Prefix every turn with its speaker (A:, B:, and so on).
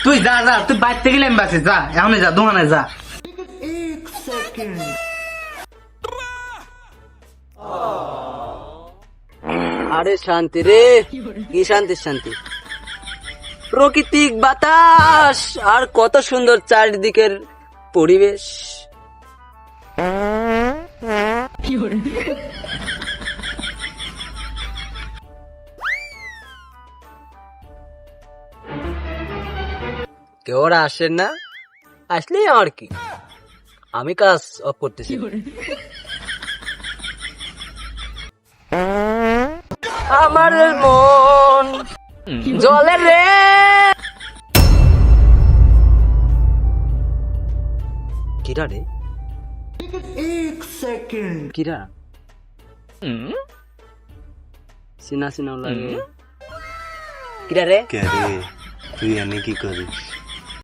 A: তুই যা যা, তুই বাইতে গেলে আমি বাসে যা, এখন যা দোকানে যা।
B: আরে শান্তি রে, কি শান্তি শান্তি, প্রাকৃতিক বাতাস আর কত সুন্দর চারিদিকের পরিবেশ। কেউ ওরা আসেন না, আসলেই আমার কি, আমি কাজ অফ করতেছি। আমার মন জলে রে। কিরা রে, কিরা চিনা চিনা লাগে, কিরা রে?
C: কে রে, তুই এনে কি করিস?